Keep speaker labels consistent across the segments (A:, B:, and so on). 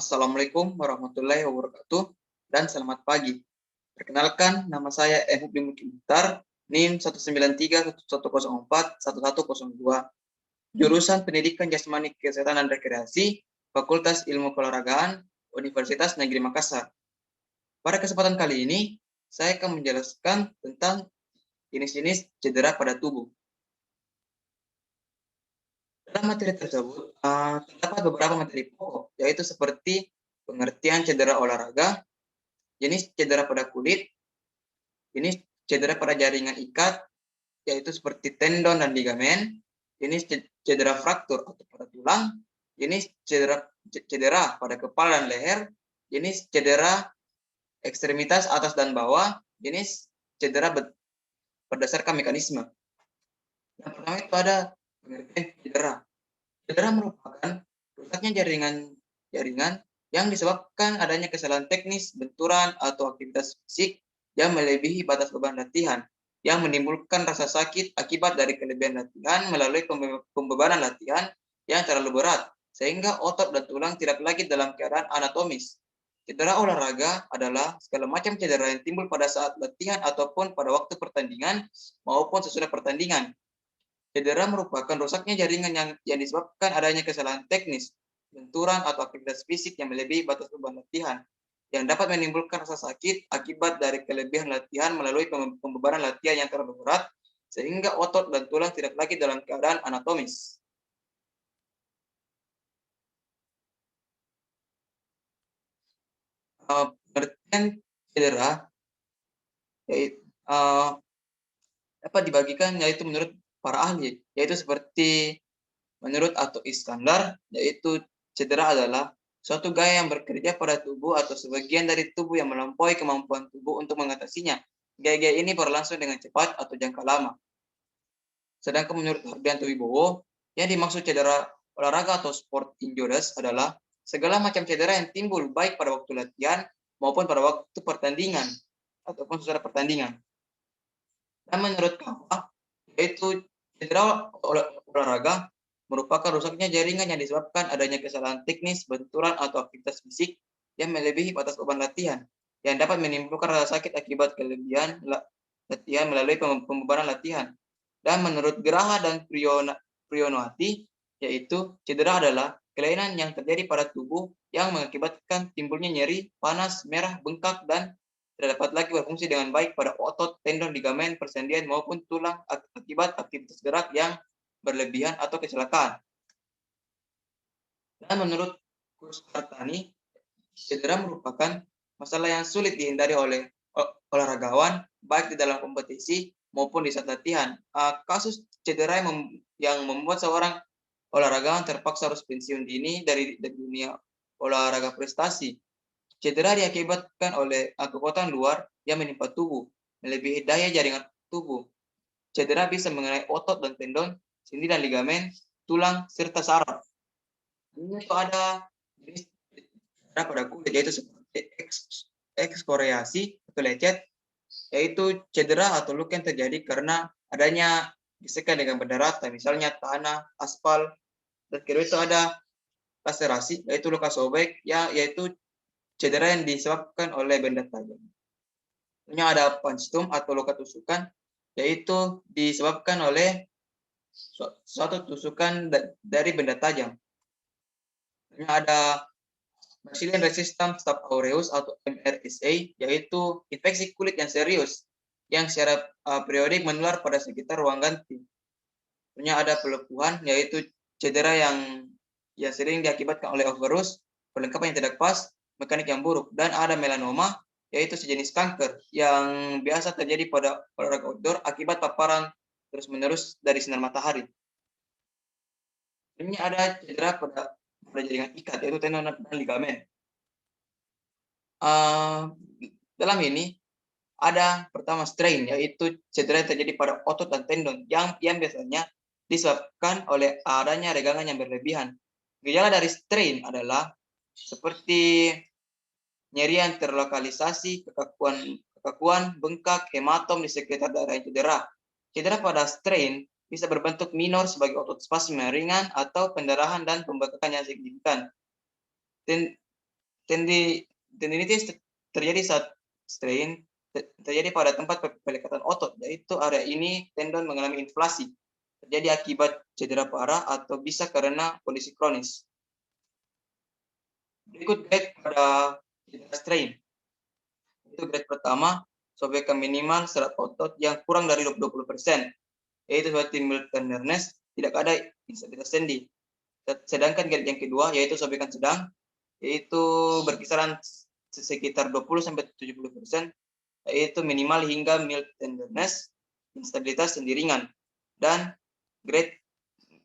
A: Assalamualaikum warahmatullahi wabarakatuh dan selamat pagi. Perkenalkan, nama saya M. Mukhtar, NIM 19311041102, jurusan Pendidikan Jasmani Kesehatan dan Rekreasi, Fakultas Ilmu Keolahragaan, Universitas Negeri Makassar. Pada kesempatan kali ini, saya akan menjelaskan tentang jenis-jenis cedera pada tubuh. Dalam materi tersebut, terdapat beberapa materi pokok, yaitu seperti pengertian cedera olahraga, jenis cedera pada kulit, jenis cedera pada jaringan ikat, yaitu seperti tendon dan ligamen, jenis cedera fraktur atau pada tulang, jenis cedera pada kepala dan leher, jenis cedera ekstremitas atas dan bawah, jenis cedera berdasarkan mekanisme. Yang pertama itu ada pengertian cedera. Cedera merupakan rusaknya jaringan yang disebabkan adanya kesalahan teknis, benturan, atau aktivitas fisik yang melebihi batas beban latihan, yang menimbulkan rasa sakit akibat dari kelebihan latihan melalui pembebanan latihan yang terlalu berat, sehingga otot dan tulang tidak lagi dalam keadaan anatomis. Cedera olahraga adalah segala macam cedera yang timbul pada saat latihan ataupun pada waktu pertandingan maupun sesudah pertandingan. Cedera merupakan rusaknya jaringan yang disebabkan adanya kesalahan teknis, benturan, atau aktivitas fisik yang melebihi batas beban latihan, yang dapat menimbulkan rasa sakit akibat dari kelebihan latihan melalui pembebanan latihan yang terlalu berat, sehingga otot dan tulang tidak lagi dalam keadaan anatomis. Pengertian cedera yaitu, dapat dibagikan yaitu menurut para ahli, yaitu seperti menurut Ato Iskandar, yaitu cedera adalah suatu gaya yang bekerja pada tubuh atau sebagian dari tubuh yang melampaui kemampuan tubuh untuk mengatasinya. Gaya-gaya ini berlangsung dengan cepat atau jangka lama. Sedangkan menurut Hardianto Wibowo, yang dimaksud cedera olahraga atau sport injuries adalah segala macam cedera yang timbul baik pada waktu latihan maupun pada waktu pertandingan ataupun sesudah pertandingan. Dan menurut Kawa, yaitu cedera olahraga merupakan rusaknya jaringan yang disebabkan adanya kesalahan teknis, benturan, atau aktivitas fisik yang melebihi batas beban latihan, yang dapat menimbulkan rasa sakit akibat kelebihan latihan melalui pembebanan latihan. Dan menurut Geraha dan Priyonoati, yaitu cedera adalah kelainan yang terjadi pada tubuh yang mengakibatkan timbulnya nyeri, panas, merah, bengkak, dan tidak dapat lagi berfungsi dengan baik pada otot, tendon, ligamen, persendian, maupun tulang akibat aktivitas gerak yang berlebihan atau kecelakaan. Dan menurut Kustartani, cedera merupakan masalah yang sulit dihindari oleh olahragawan, baik di dalam kompetisi maupun di saat latihan. Kasus cedera yang membuat seorang olahragawan terpaksa harus pensiun dini dari dunia olahraga prestasi. Cedera diakibatkan oleh kekuatan luar yang menimpa tubuh, melebihi daya jaringan tubuh. Cedera bisa mengenai otot dan tendon, sendi dan ligamen, tulang, serta saraf. Ini itu ada jenis cedera pada kulit, yaitu seperti ekskoriasi atau lecet, yaitu cedera atau luka yang terjadi karena adanya gesekan dengan benda rata, misalnya tanah, aspal. Dan kedua itu ada laserasi, yaitu luka sobek, yaitu cedera yang disebabkan oleh benda tajam. Selanjutnya ada punctum atau luka tusukan, yaitu disebabkan oleh suatu tusukan dari benda tajam. Selanjutnya ada Bacillus resistant staph aureus atau MRSA, yaitu infeksi kulit yang serius yang secara periodik menular pada sekitar ruang ganti. Selanjutnya ada pelepuhan, yaitu cedera yang sering diakibatkan oleh overuse, perlengkapan yang tidak pas, mekanik yang buruk. Dan ada melanoma, yaitu sejenis kanker yang biasa terjadi pada olahraga outdoor akibat paparan terus-menerus dari sinar matahari. Ini ada cedera pada jaringan ikat, yaitu tendon dan ligamen. Dalam ini ada pertama strain, yaitu cedera yang terjadi pada otot dan tendon yang biasanya disebabkan oleh adanya regangan yang berlebihan. Gejala dari strain adalah seperti nyeri yang terlokalisasi, kekakuan, bengkak, hematom di sekitar daerah yang cedera. Cedera pada strain bisa berbentuk minor sebagai otot spasme ringan atau pendarahan dan pembekakan yang signifikan. tendinitis terjadi saat strain terjadi pada tempat pelekatan otot, yaitu area ini tendon mengalami inflasi, terjadi akibat cedera parah atau bisa karena kondisi kronis. Berikut grade pada cedera strain. Itu grade pertama, sobekan minimal serat otot yang kurang dari 20%, yaitu seperti mild tenderness, tidak ada instabilitas sendi. Sedangkan grade yang kedua, yaitu sobekan sedang, yaitu berkisaran sekitar 20-70%, yaitu minimal hingga mild tenderness, instabilitas sendi ringan. Dan grade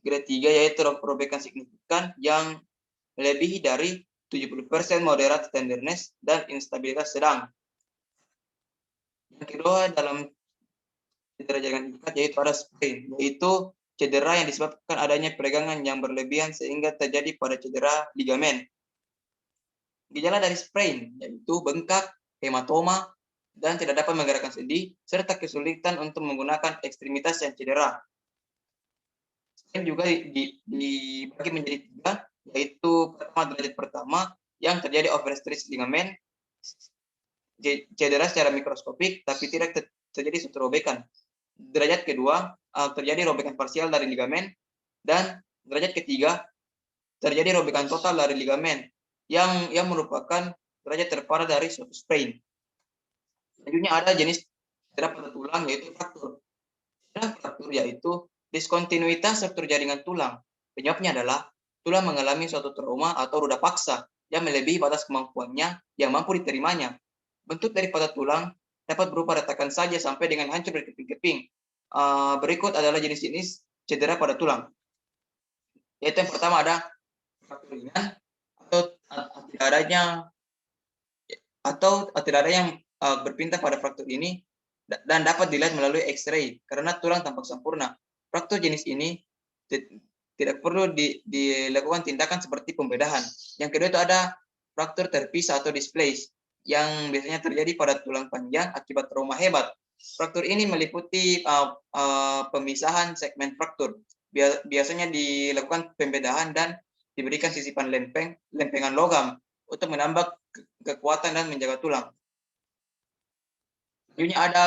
A: 3 yaitu robekan signifikan yang lebih dari 70% moderate tenderness dan instabilitas sedang. Yang kedua dalam cedera jaringan ikat yaitu ada sprain, yaitu cedera yang disebabkan adanya peregangan yang berlebihan sehingga terjadi pada cedera ligamen. Gejala dari sprain yaitu bengkak, hematoma, dan tidak dapat menggerakkan sendi, serta kesulitan untuk menggunakan ekstremitas yang cedera. Sprain juga dibagi menjadi 3, yaitu pertama derajat pertama yang terjadi overstretch ligamen, cedera secara mikroskopik tapi tidak terjadi suatu robekan. Derajat kedua terjadi robekan parsial dari ligamen, dan derajat ketiga terjadi robekan total dari ligamen yang merupakan derajat terparah dari suatu sprain. Selanjutnya ada jenis cedera pada tulang yaitu fraktur. Cedera fraktur yaitu diskontinuitas struktur jaringan tulang. Penyebabnya adalah tulang mengalami suatu trauma atau ruda paksa yang melebihi batas kemampuannya yang mampu diterimanya. Bentuk dari patah tulang dapat berupa retakan saja sampai dengan hancur berkeping-keping. Berikut adalah jenis-jenis cedera pada tulang. Yaitu yang pertama ada fraktur ringan atau tidak ada yang berpindah pada fraktur ini dan dapat dilihat melalui X-ray karena tulang tampak sempurna. Fraktur jenis ini tidak perlu dilakukan tindakan seperti pembedahan. Yang kedua itu ada fraktur terpisah atau displace yang biasanya terjadi pada tulang panjang akibat trauma hebat. Fraktur ini meliputi pemisahan segmen fraktur. Biasanya dilakukan pembedahan dan diberikan sisipan lempengan logam untuk menambah kekuatan dan menjaga tulang. Selanjutnya ada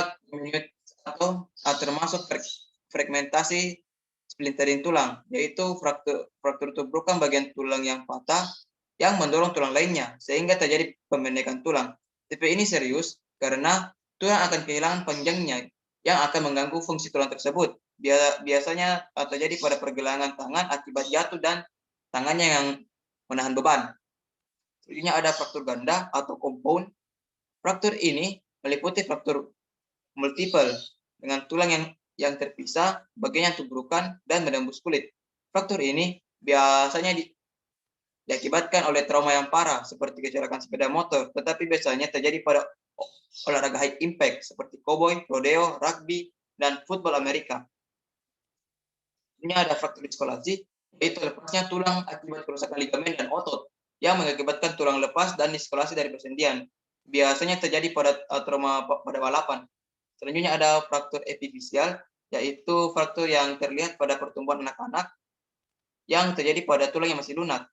A: atau termasuk fragmentasi splintering tulang, yaitu fraktur tubrukan bagian tulang yang patah yang mendorong tulang lainnya sehingga terjadi pembendekan tulang. Tipe ini serius karena tulang akan kehilangan panjangnya yang akan mengganggu fungsi tulang tersebut. Biasanya terjadi pada pergelangan tangan akibat jatuh dan tangannya yang menahan beban. Selanjutnya ada fraktur ganda atau compound. Fraktur ini meliputi fraktur multiple dengan tulang yang terpisah, bagian yang tubrukan dan menembus kulit. Fraktur ini biasanya diakibatkan oleh trauma yang parah seperti kecelakaan sepeda motor, tetapi biasanya terjadi pada olahraga high impact seperti cowboy, rodeo, rugby, dan football Amerika. Ini ada fraktur diskolasi, yaitu lepasnya tulang akibat kerusakan ligamen dan otot yang mengakibatkan tulang lepas dan diskolasi dari persendian. Biasanya terjadi pada trauma pada balapan. Selanjutnya ada fraktur epifisial, yaitu fraktur yang terlihat pada pertumbuhan anak-anak yang terjadi pada tulang yang masih lunak.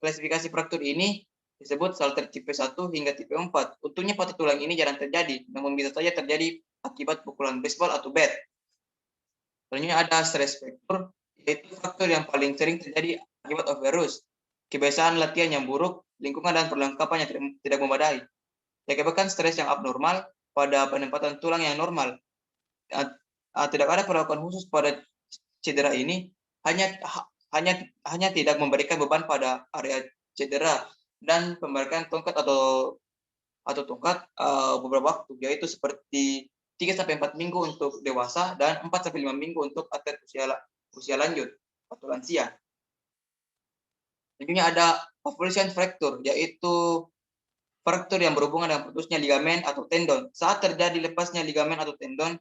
A: Klasifikasi fraktur ini disebut Salter tipe 1 hingga tipe 4. Untungnya patah tulang ini jarang terjadi, namun bisa saja terjadi akibat pukulan baseball atau bat. Selanjutnya ada stress fracture, yaitu faktor yang paling sering terjadi akibat overuse, kebiasaan latihan yang buruk, lingkungan dan perlengkapan yang tidak memadai. Diakibatkan stres yang abnormal pada penempatan tulang yang normal. Tidak ada perlakuan khusus pada cedera ini, hanya tidak memberikan beban pada area cedera dan memberikan tongkat atau tongkat beberapa waktu, yaitu seperti 3-4 minggu untuk dewasa dan 4-5 minggu untuk atlet usia lanjut atau lansia. Selanjutnya ada avulsion fracture, yaitu fraktur yang berhubungan dengan putusnya ligamen atau tendon. Saat terjadi lepasnya ligamen atau tendon,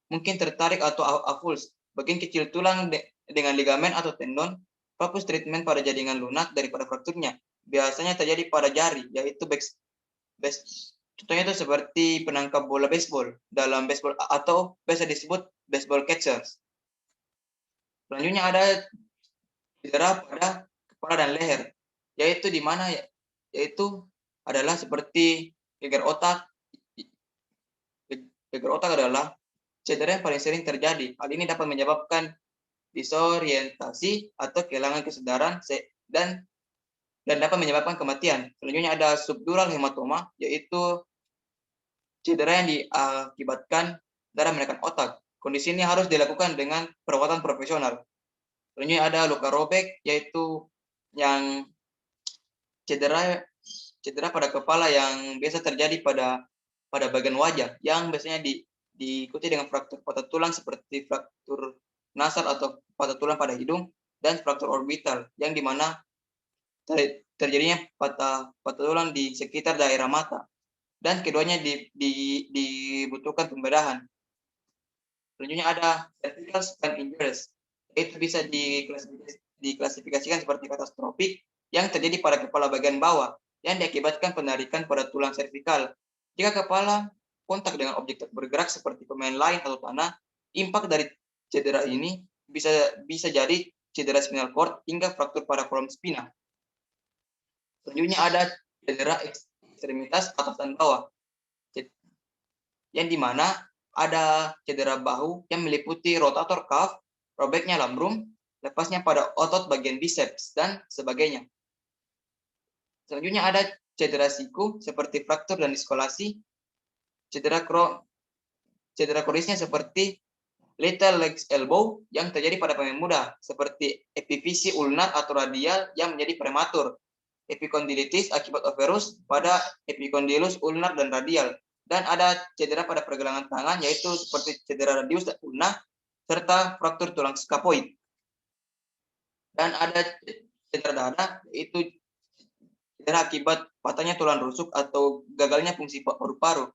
A: mungkin tertarik atau avulse. Bagian kecil tulang dengan ligamen atau tendon, fokus treatment pada jaringan lunak daripada frakturnya. Biasanya terjadi pada jari, yaitu contohnya itu seperti penangkap bola baseball dalam baseball atau biasa disebut baseball catchers. Selanjutnya ada cedera pada kepala dan leher, yaitu di mana yaitu adalah seperti gegar otak. Gegar otak adalah cedera yang paling sering terjadi. Hal ini dapat menyebabkan disorientasi atau kehilangan kesadaran dan dapat menyebabkan kematian. Selanjutnya ada subdural hematoma, yaitu cedera yang diakibatkan darah menekan otak. Kondisi ini harus dilakukan dengan perawatan profesional. Selanjutnya ada luka robek, yaitu yang cedera pada kepala yang biasa terjadi pada bagian wajah, yang biasanya diikuti dengan fraktur patah tulang seperti fraktur nasal atau patah tulang pada hidung, dan fraktur orbital, yang dimana terjadinya patah tulang di sekitar daerah mata, dan keduanya dibutuhkan pembedahan. Selanjutnya ada vertical spine injuries, itu bisa diklasifikasikan seperti katastrofik yang terjadi pada kepala bagian bawah yang diakibatkan penarikan pada tulang servikal. Jika kepala kontak dengan objek bergerak seperti pemain lain atau tanah, impak dari cedera ini bisa jadi cedera spinal cord hingga fraktur pada kolom spina. Selanjutnya ada cedera ekstremitas atas dan bawah, yang dimana ada cedera bahu yang meliputi rotator cuff, robeknya labrum, lepasnya pada otot bagian biceps, dan sebagainya. Selanjutnya ada cedera siku seperti fraktur dan diskolasi, cedera kronisnya seperti little legs elbow yang terjadi pada pemain muda, seperti epifisi ulnar atau radial yang menjadi prematur, epikondilitis akibat overuse pada epikondylus ulnar dan radial, dan ada cedera pada pergelangan tangan, yaitu seperti cedera radius dan ulna, serta fraktur tulang skapoid. Dan ada cedera dada, yaitu cedera akibat patahnya tulang rusuk atau gagalnya fungsi paru-paru.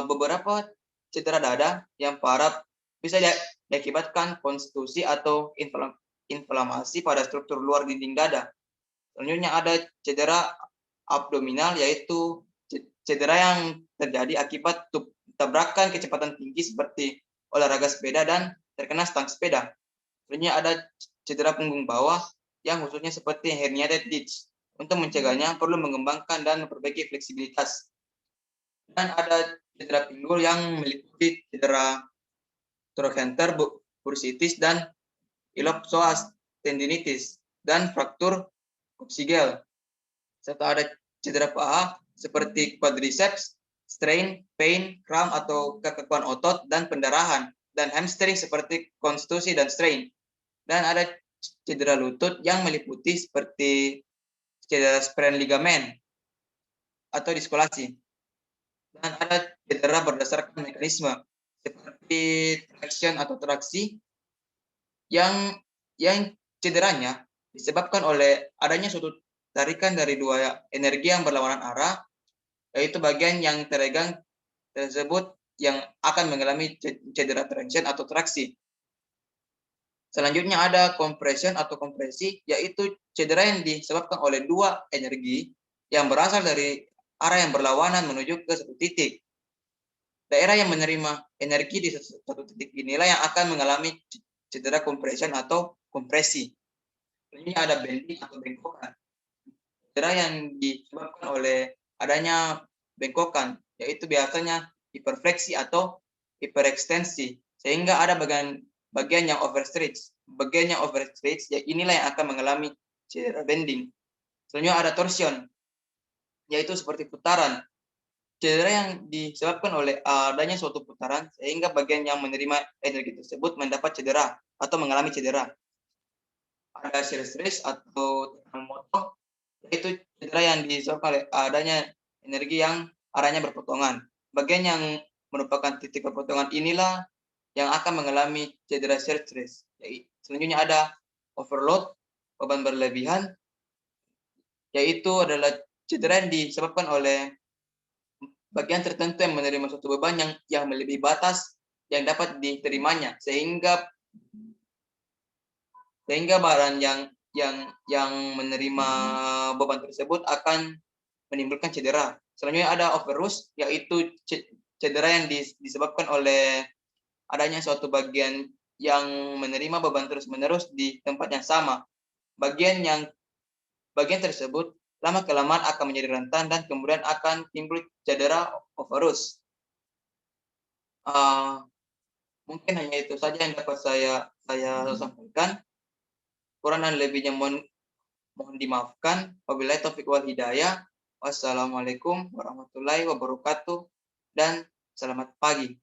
A: Beberapa cedera dada yang parah bisa diakibatkan konstitusi atau inflamasi pada struktur luar dinding dada. Selanjutnya ada cedera abdominal, yaitu cedera yang terjadi akibat tabrakan kecepatan tinggi seperti olahraga sepeda dan terkena stang sepeda. Selanjutnya ada cedera punggung bawah yang khususnya seperti herniated disc. Untuk mencegahnya perlu mengembangkan dan memperbaiki fleksibilitas. Dan ada cedera pinggul yang meliputi cedera trochanter bursitis dan iliopsoas tendinitis dan fraktur coccygeal. Serta ada cedera paha seperti quadriceps, strain, pain, cramp atau kekakuan otot dan pendarahan, dan hamstring seperti konstitusi dan strain. Dan ada cedera lutut yang meliputi seperti cedera sprain ligamen atau diskolasi. Dan ada cedera berdasarkan mekanisme seperti traction atau traksi yang cederanya disebabkan oleh adanya suatu tarikan dari dua energi yang berlawanan arah, yaitu bagian yang teregang tersebut yang akan mengalami cedera traction atau traksi. Selanjutnya ada compression atau kompresi, yaitu cedera yang disebabkan oleh dua energi yang berasal dari arah yang berlawanan menuju ke satu titik. Daerah yang menerima energi di satu titik inilah yang akan mengalami cedera compression atau kompresi. Ini ada bending atau bengkokan. Cedera yang disebabkan oleh adanya bengkokan, yaitu biasanya hiperfleksi atau hiperekstensi, sehingga ada bagian yang overstretch. Bagian yang overstretch, ya inilah yang akan mengalami cedera bending. Selanjutnya ada torsion, yaitu seperti putaran. Cedera yang disebabkan oleh adanya suatu putaran sehingga bagian yang menerima energi tersebut mendapat cedera atau mengalami cedera. Ada shear stress atau tekanan motor, yaitu cedera yang disebabkan oleh adanya energi yang arahnya berpotongan. Bagian yang merupakan titik perpotongan inilah yang akan mengalami cedera shear stress. Selanjutnya ada overload, beban berlebihan, yaitu adalah cedera yang disebabkan oleh bagian tertentu yang menerima suatu beban yang melebihi batas yang dapat diterimanya, sehingga barang yang menerima beban tersebut akan menimbulkan cedera. Selanjutnya ada overuse, yaitu cedera yang disebabkan oleh adanya suatu bagian yang menerima beban terus-menerus di tempat yang sama. Bagian tersebut lama-kelamaan akan menjadi rentan dan kemudian akan timbul cedera overuse. Mungkin hanya itu saja yang dapat saya sampaikan. Kurang dan lebihnya mohon dimaafkan. Wabillahi taufik wal hidayah. Wassalamualaikum warahmatullahi wabarakatuh dan selamat pagi.